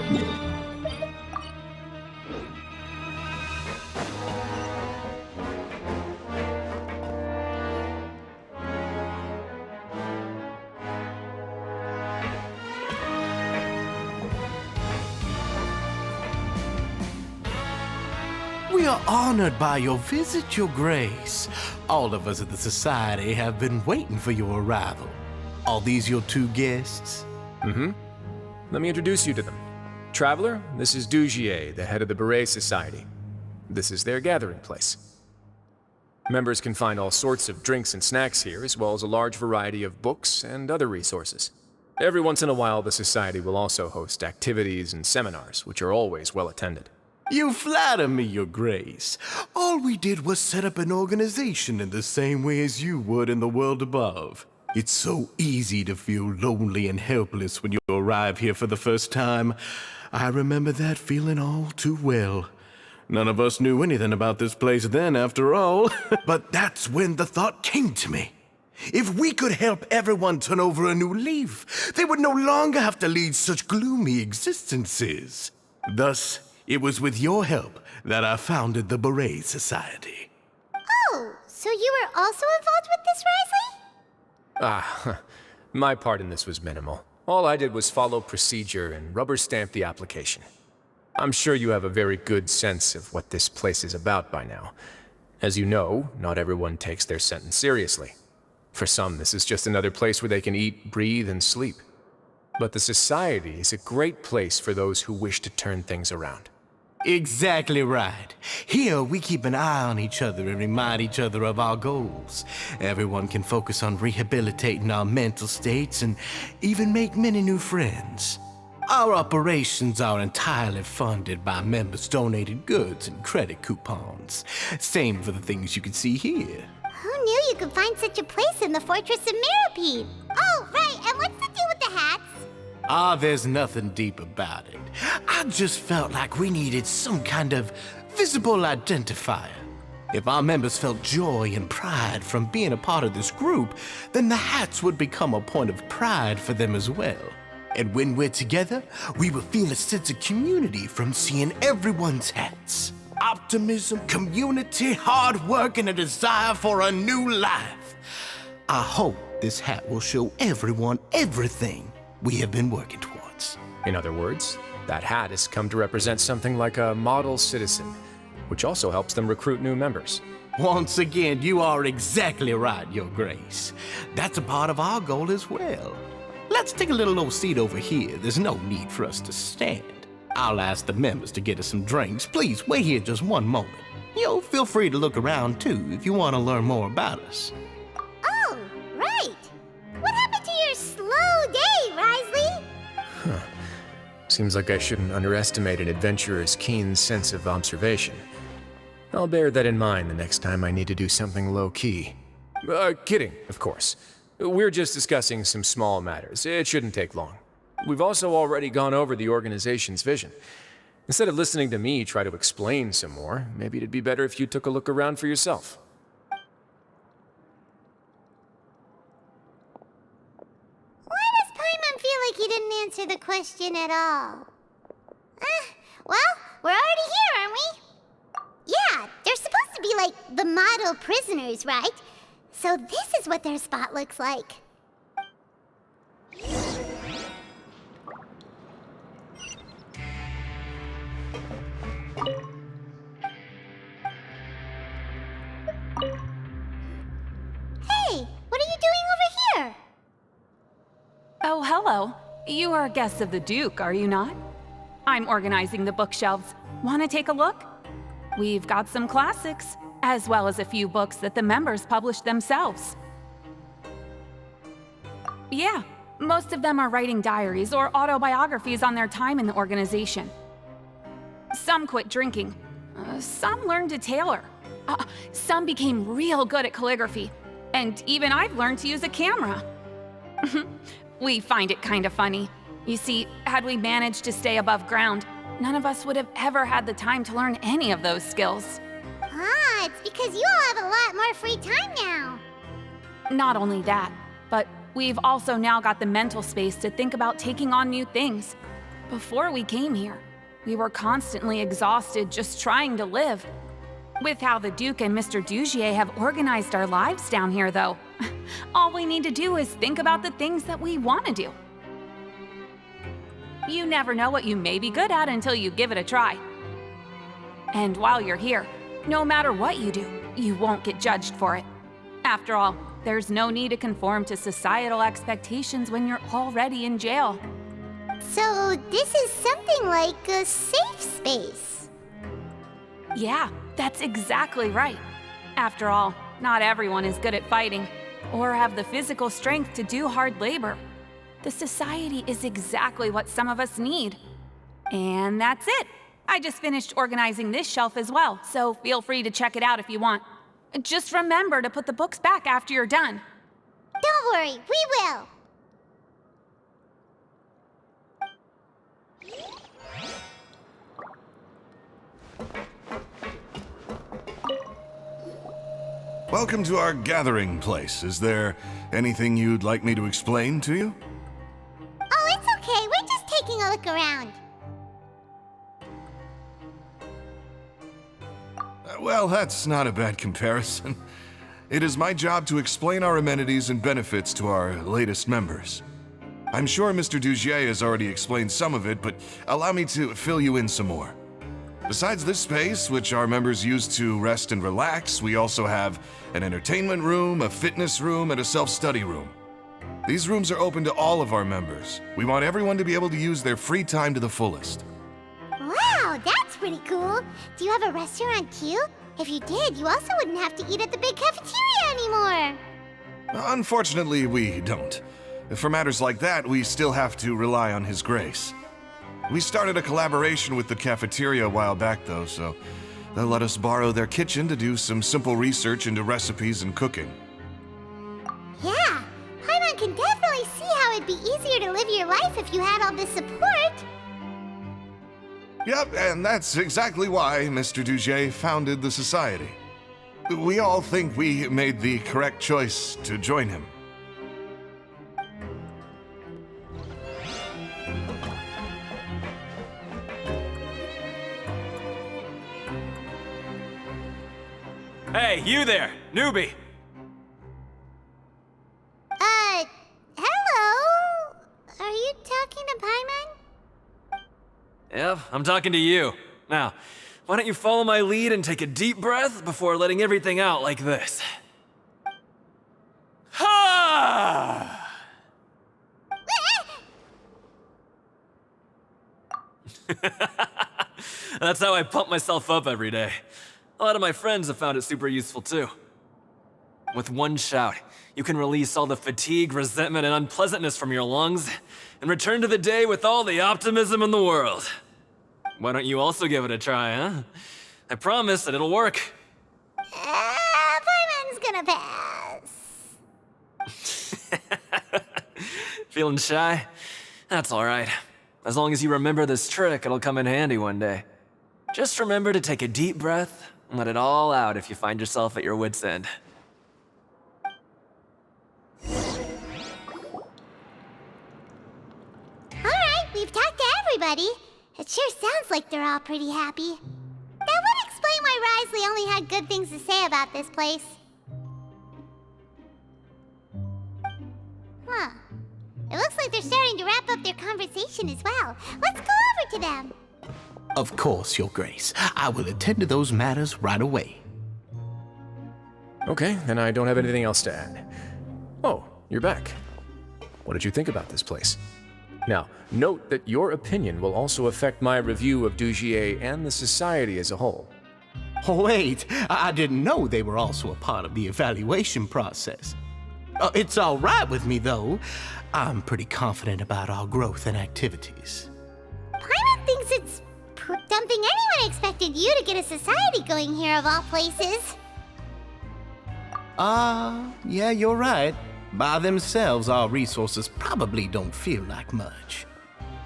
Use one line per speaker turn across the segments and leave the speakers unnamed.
We are honored by your visit, Your Grace. All of us at the Society have been waiting for your arrival. Are these your two guests?
Mm-hmm. Let me introduce you to them. Traveler, this is Dugier, the head of the Beret Society. This is their gathering place. Members can find all sorts of drinks and snacks here, as well as a large variety of books and other resources. Every once in a while, the Society will also host activities and seminars, which are always well attended.
You flatter me, Your Grace. All we did was set up an organization in the same way as you would in the world above. It's so easy to feel lonely and helpless when you arrive here for the first time. I remember that feeling all too well. None of us knew anything about this place then, after all. But that's when the thought came to me. If we could help everyone turn over a new leaf, they would no longer have to lead such gloomy existences. Thus, it was with your help that I founded the Beret Society.
Oh, so you were also involved with this, Wriothsely?
My part in this was minimal. All I did was follow procedure and rubber stamp the application. I'm sure you have a very good sense of what this place is about by now. As you know, not everyone takes their sentence seriously. For some, this is just another place where they can eat, breathe, and sleep. But the Society is a great place for those who wish to turn things around.
Exactly right. Here, we keep an eye on each other and remind each other of our goals. Everyone can focus on rehabilitating our mental states and even make many new friends. Our operations are entirely funded by members' donated goods and credit coupons. Same for the things you can see here.
Who knew you could find such a place in the Fortress of Mirapede? Oh, right, and what's the deal with the hats?
There's nothing deep about it. I just felt like we needed some kind of visible identifier. If our members felt joy and pride from being a part of this group, then the hats would become a point of pride for them as well. And when we're together, we will feel a sense of community from seeing everyone's hats. Optimism, community, hard work, and a desire for a new life. I hope this hat will show everyone everything we have been working towards.
In other words, that hat has come to represent something like a model citizen, which also helps them recruit new members.
Once again, you are exactly right, Your Grace. That's a part of our goal as well. Let's take a little old seat over here. There's no need for us to stand. I'll ask the members to get us some drinks. Please wait here just one moment. Feel free to look around too if you want to learn more about us.
Oh, right. What happened to your slow day, Wriothsely?
Seems like I shouldn't underestimate an adventurer's keen sense of observation. I'll bear that in mind the next time I need to do something low-key. Kidding, of course. We're just discussing some small matters. It shouldn't take long. We've also already gone over the organization's vision. Instead of listening to me try to explain some more, maybe it'd be better if you took a look around for yourself.
Why does Paimon feel like he didn't answer the question at all? Well, we're already here, aren't we? Yeah, they're supposed to be like the model prisoners, right? So this is what their spot looks like. Hey, what are you doing over here?
Oh, hello. You are guests of the Duke, are you not? I'm organizing the bookshelves. Want to take a look? We've got some classics, as well as a few books that the members published themselves. Yeah, most of them are writing diaries or autobiographies on their time in the organization. Some quit drinking. Some learned to tailor. Some became real good at calligraphy. And even I've learned to use a camera. We find it kind of funny. You see, had we managed to stay above ground, none of us would have ever had the time to learn any of those skills.
It's because you all have a lot more free time now.
Not only that, but we've also now got the mental space to think about taking on new things. Before we came here, we were constantly exhausted just trying to live. With how the Duke and Mr. Dugier have organized our lives down here, though, all we need to do is think about the things that we want to do. You never know what you may be good at until you give it a try. And while you're here, no matter what you do, you won't get judged for it. After all, there's no need to conform to societal expectations when you're already in jail.
So this is something like a safe space.
Yeah, that's exactly right. After all, not everyone is good at fighting, or have the physical strength to do hard labor. The society is exactly what some of us need. And that's it. I just finished organizing this shelf as well, so feel free to check it out if you want. Just remember to put the books back after you're done.
Don't worry, we will.
Welcome to our gathering place. Is there anything you'd like me to explain to you?
Oh, it's okay. We're just taking a look around.
Well, that's not a bad comparison. It is my job to explain our amenities and benefits to our latest members. I'm sure Mr. Dugier has already explained some of it, but allow me to fill you in some more. Besides this space, which our members use to rest and relax, we also have an entertainment room, a fitness room, and a self-study room. These rooms are open to all of our members. We want everyone to be able to use their free time to the fullest.
Wow, that's pretty cool. Do you have a restaurant too? If you did, you also wouldn't have to eat at the big cafeteria anymore.
Unfortunately, we don't. For matters like that, we still have to rely on His grace. We started a collaboration with the cafeteria a while back, though, so they'll let us borrow their kitchen to do some simple research into recipes and cooking.
Yeah, Paimon can definitely see how it'd be easier to live your life if you had all this support.
Yep, and that's exactly why Mr. Dugier founded the society. We all think we made the correct choice to join him.
Hey, you there, newbie!
Hello? Are you talking to Paimon?
Yep, I'm talking to you. Now, why don't you follow my lead and take a deep breath before letting everything out like this? Ha! That's how I pump myself up every day. A lot of my friends have found it super useful too. With one shout, you can release all the fatigue, resentment, and unpleasantness from your lungs and return to the day with all the optimism in the world. Why don't you also give it a try, huh? I promise that it'll work.
Paimon's gonna pass.
Feeling shy? That's alright. As long as you remember this trick, it'll come in handy one day. Just remember to take a deep breath and let it all out if you find yourself at your wit's end.
Alright, we've talked to everybody. It sure sounds like they're all pretty happy. That would explain why Wriothsely only had good things to say about this place. Huh. It looks like they're starting to wrap up their conversation as well. Let's go over to them.
Of course, Your Grace. I will attend to those matters right away.
Okay, then I don't have anything else to add. Oh, you're back. What did you think about this place? Now, note that your opinion will also affect my review of Dugier and the society as a whole.
Wait, I didn't know they were also a part of the evaluation process. It's all right with me, though. I'm pretty confident about our growth and activities.
Paimon thinks it's something anyone expected you to get a society going here of all places.
Yeah, you're right. By themselves, our resources probably don't feel like much.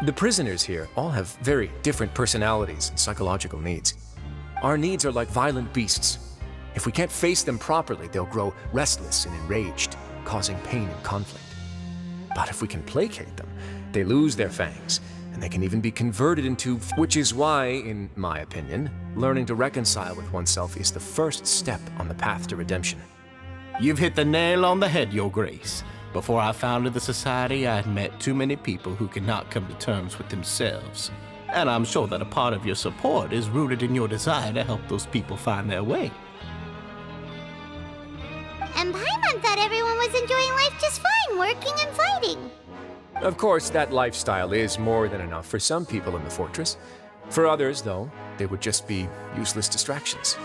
The prisoners here all have very different personalities and psychological needs. Our needs are like violent beasts. If we can't face them properly, they'll grow restless and enraged, causing pain and conflict. But if we can placate them, they lose their fangs and they can even be converted into... Which is why, in my opinion, learning to reconcile with oneself is the first step on the path to redemption.
You've hit the nail on the head, Your Grace. Before I founded the Society, I had met too many people who could not come to terms with themselves. And I'm sure that a part of your support is rooted in your desire to help those people find their way.
And Paimon thought everyone was enjoying life just fine, working and fighting.
Of course, that lifestyle is more than enough for some people in the fortress. For others, though, they would just be useless distractions.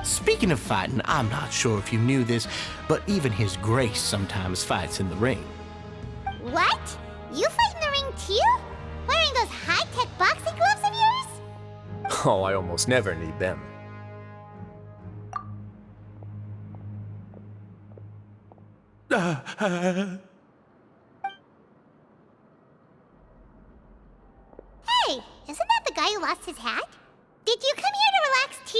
Speaking of fighting, I'm not sure if you knew this, but even His Grace sometimes fights in the ring.
What? You fight in the ring too? Wearing those high-tech boxing gloves of yours?
Oh, I almost never need them.
Hey, isn't that the guy who lost his hat? Did you come here to relax too?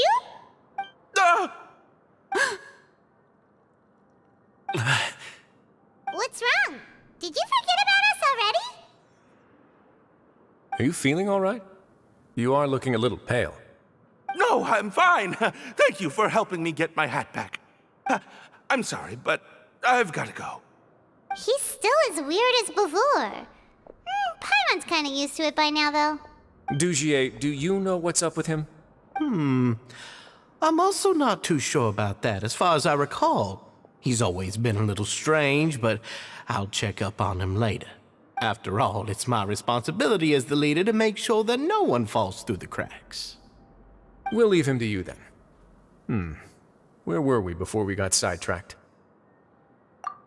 What's wrong? Did you forget about us already?
Are you feeling all right? You are looking a little pale.
No, I'm fine. Thank you for helping me get my hat back. I'm sorry, but I've got to go.
He's still as weird as before. Paimon's kind of used to it by now, though.
Dugier, do you know what's up with him?
I'm also not too sure about that. As far as I recall, he's always been a little strange, but I'll check up on him later. After all, it's my responsibility as the leader to make sure that no one falls through the cracks.
We'll leave him to you then. Where were we before we got sidetracked?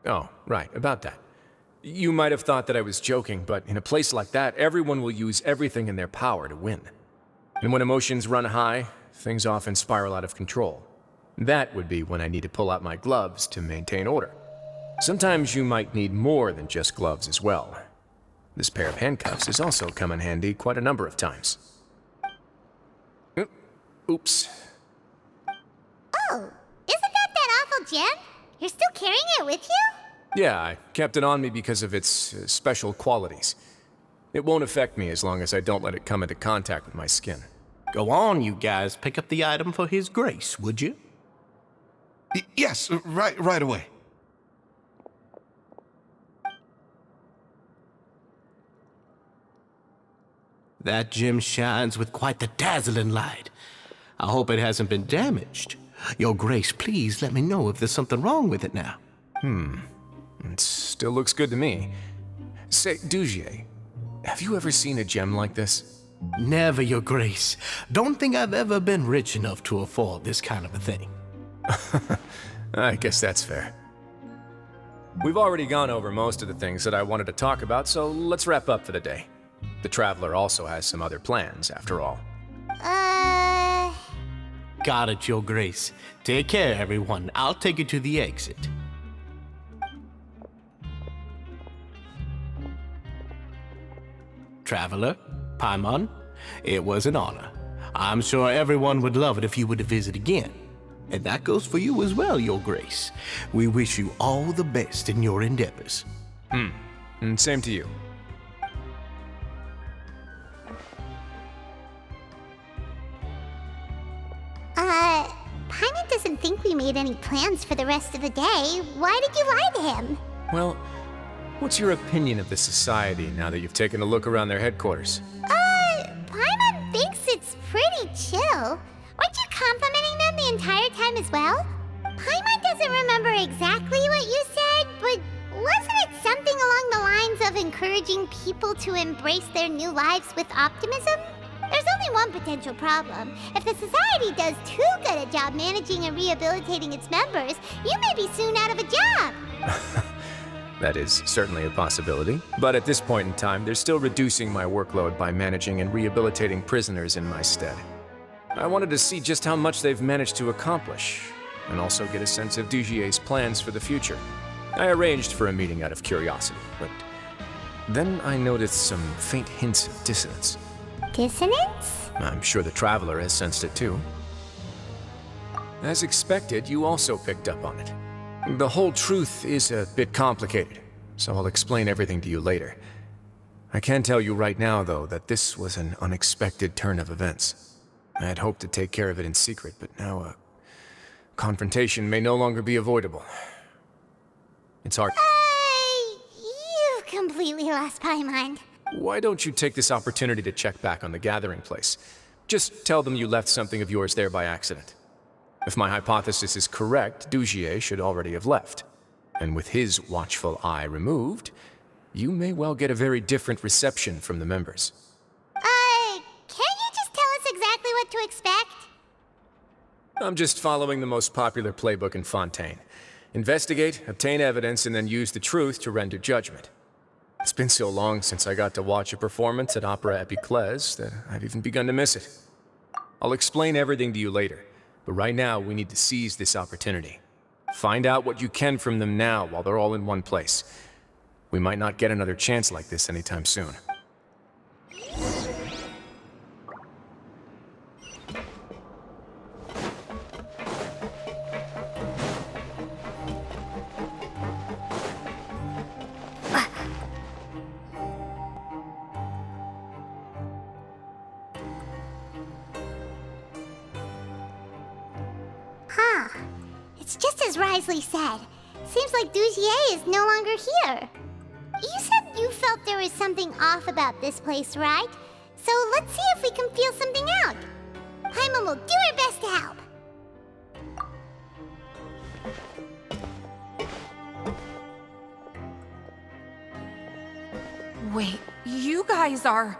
Oh, right, about that. You might have thought that I was joking, but in a place like that, everyone will use everything in their power to win. And when emotions run high, things often spiral out of control. That would be when I need to pull out my gloves to maintain order. Sometimes you might need more than just gloves as well. This pair of handcuffs has also come in handy quite a number of times. Oops.
Oh, isn't that awful gem? You're still carrying it with you?
Yeah, I kept it on me because of its special qualities. It won't affect me as long as I don't let it come into contact with my skin.
Go on, you guys. Pick up the item for His Grace, would you?
Yes, right away.
That gem shines with quite the dazzling light. I hope it hasn't been damaged. Your Grace, please let me know if there's something wrong with it now.
It still looks good to me. Say, Dugier, have you ever seen a gem like this?
Never, Your Grace. Don't think I've ever been rich enough to afford this kind of a thing.
I guess that's fair. We've already gone over most of the things that I wanted to talk about, so let's wrap up for the day. The Traveler also has some other plans, after all.
Got it, Your Grace. Take care, everyone. I'll take you to the exit. Traveler, Paimon, it was an honor. I'm sure everyone would love it if you were to visit again. And that goes for you as well, Your Grace. We wish you all the best in your endeavors.
And same to you.
Paimon doesn't think we made any plans for the rest of the day. Why did you lie to him?
Well, what's your opinion of the Society now that you've taken a look around their headquarters?
Paimon thinks it's pretty chill. Weren't you complimenting them the entire time as well? Paimon doesn't remember exactly what you said, but wasn't it something along the lines of encouraging people to embrace their new lives with optimism? There's only one potential problem. If the Society does too good a job managing and rehabilitating its members, you may be soon out of a job.
That is certainly a possibility. But at this point in time, they're still reducing my workload by managing and rehabilitating prisoners in my stead. I wanted to see just how much they've managed to accomplish, and also get a sense of Dugier's plans for the future. I arranged for a meeting out of curiosity, but then I noticed some faint hints of dissonance.
Dissonance?
I'm sure the Traveler has sensed it too. As expected, you also picked up on it. The whole truth is a bit complicated, so I'll explain everything to you later. I can tell you right now, though, that this was an unexpected turn of events. I had hoped to take care of it in secret, but now a confrontation may no longer be avoidable. It's hard.
You've completely lost my mind.
Why don't you take this opportunity to check back on the gathering place? Just tell them you left something of yours there by accident. If my hypothesis is correct, Dugier should already have left. And with his watchful eye removed, you may well get a very different reception from the members.
Can't you just tell us exactly what to expect?
I'm just following the most popular playbook in Fontaine. Investigate, obtain evidence, and then use the truth to render judgment. It's been so long since I got to watch a performance at Opera Epiclese that I've even begun to miss it. I'll explain everything to you later, but right now we need to seize this opportunity. Find out what you can from them now while they're all in one place. We might not get another chance like this anytime soon.
It's just as Wriothsely said. Seems like Dugier is no longer here. You said you felt there was something off about this place, right? So let's see if we can feel something out. Paimon will do her best to help.
Wait, you guys are...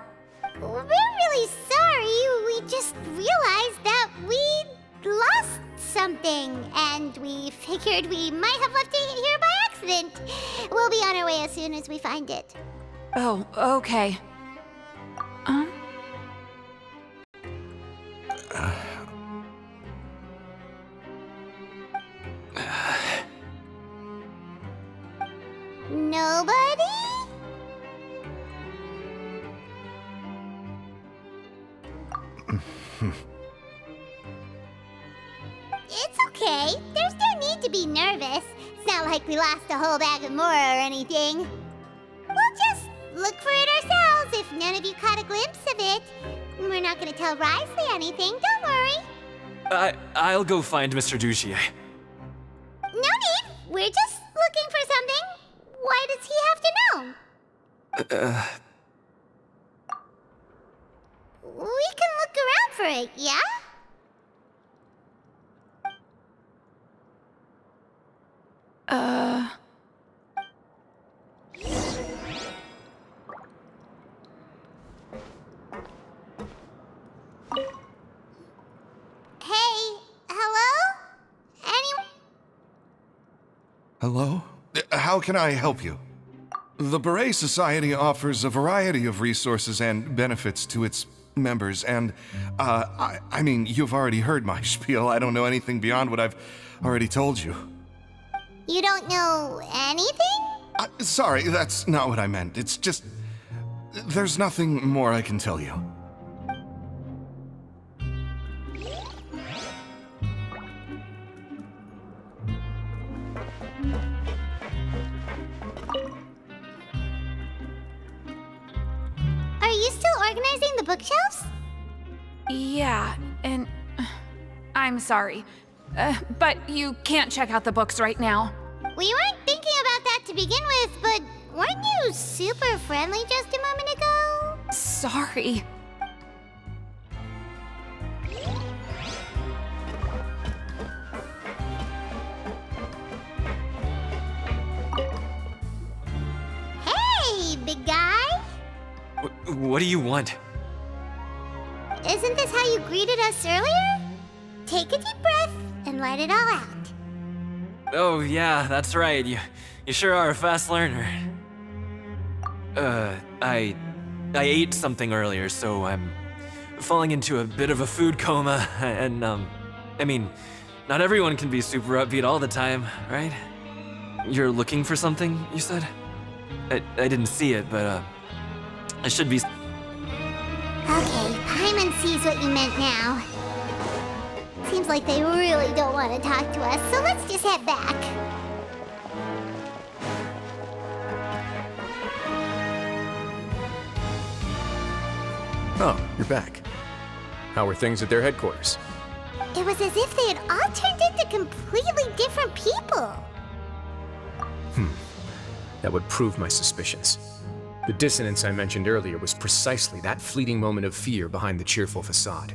We're really sorry. We just realized that we lost something, and we figured we might have left it here by accident. We'll be on our way as soon as we find it.
Oh, okay.
Nobody? It's okay. There's no need to be nervous. It's not like we lost a whole bag of Mora or anything. We'll just look for it ourselves if none of you caught a glimpse of it. We're not gonna tell Wriothsely anything, don't worry.
I'll go find Mr. Dugier.
No need. We're just looking for something. Why does he have to know? We can look around for it, yeah? Hey, hello? Anyone?
Hello? How can I help you? The Beret Society offers a variety of resources and benefits to its members, and, I mean, you've already heard my spiel. I don't know anything beyond what I've already told you.
You don't know anything?
Sorry, that's not what I meant. It's just... there's nothing more I can tell you.
Are you still organizing the bookshelves?
Yeah, and... I'm sorry. But you can't check out the books right now.
We weren't thinking about that to begin with, but weren't you super friendly just a moment ago?
Sorry.
Hey, big guy!
What do you want?
Isn't this how you greeted us earlier? Take a deep breath and let it all out.
Oh, yeah, that's right. You sure are a fast learner. I ate something earlier, so I'm falling into a bit of a food coma, and, I mean, not everyone can be super upbeat all the time, right? You're looking for something, you said? I didn't see it, but, I should be...
Okay, Paimon sees what you meant now. Seems like they really don't want to talk to us, so let's just head back.
Oh, you're back. How were things at their headquarters?
It was as if they had all turned into completely different people.
That would prove my suspicions. The dissonance I mentioned earlier was precisely that fleeting moment of fear behind the cheerful facade.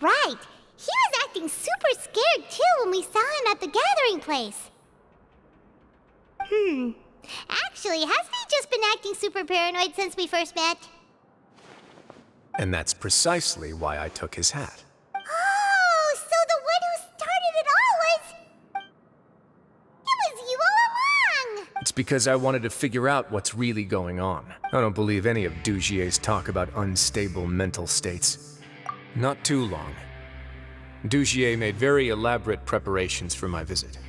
Right. He was acting super scared too when we saw him at the gathering place. Actually, hasn't he just been acting super paranoid since we first met?
And that's precisely why I took his hat.
Oh, so the one who started it all was... It was you all along!
It's because I wanted to figure out what's really going on. I don't believe any of Dugier's talk about unstable mental states. Not too long. Dugier made very elaborate preparations for my visit.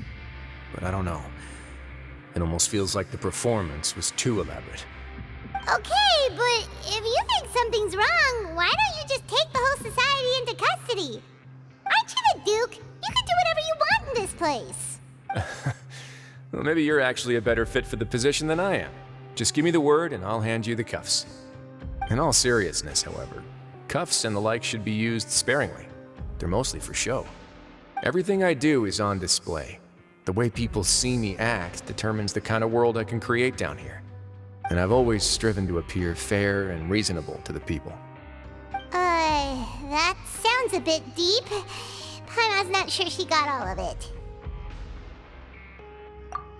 But I don't know. It almost feels like the performance was too elaborate.
Okay, but if you think something's wrong, why don't you just take the whole society into custody? Aren't you the Duke? You can do whatever you want in this place.
Well, maybe you're actually a better fit for the position than I am. Just give me the word and I'll hand you the cuffs. In all seriousness, however, cuffs and the like should be used sparingly. They're mostly for show. Everything I do is on display. The way people see me act determines the kind of world I can create down here. And I've always striven to appear fair and reasonable to the people.
That sounds a bit deep. Paimon's not sure she got all of it.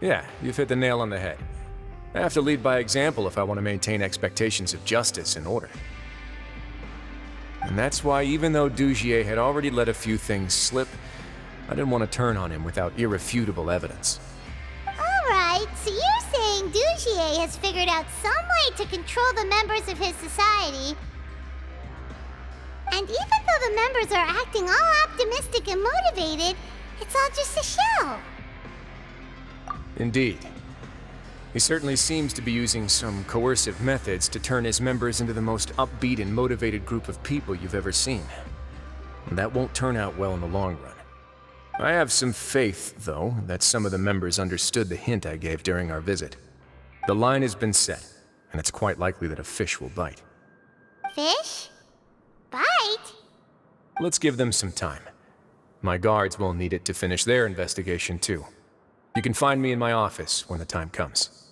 Yeah, you've hit the nail on the head. I have to lead by example if I want to maintain expectations of justice and order. And that's why, even though Dugier had already let a few things slip, I didn't want to turn on him without irrefutable evidence.
Alright, so you're saying Dugier has figured out some way to control the members of his society. And even though the members are acting all optimistic and motivated, it's all just a show.
Indeed. He certainly seems to be using some coercive methods to turn his members into the most upbeat and motivated group of people you've ever seen. And that won't turn out well in the long run. I have some faith, though, that some of the members understood the hint I gave during our visit. The line has been set, and it's quite likely that a fish will bite.
Fish? Bite?
Let's give them some time. My guards will need it to finish their investigation, too. You can find me in my office when the time comes.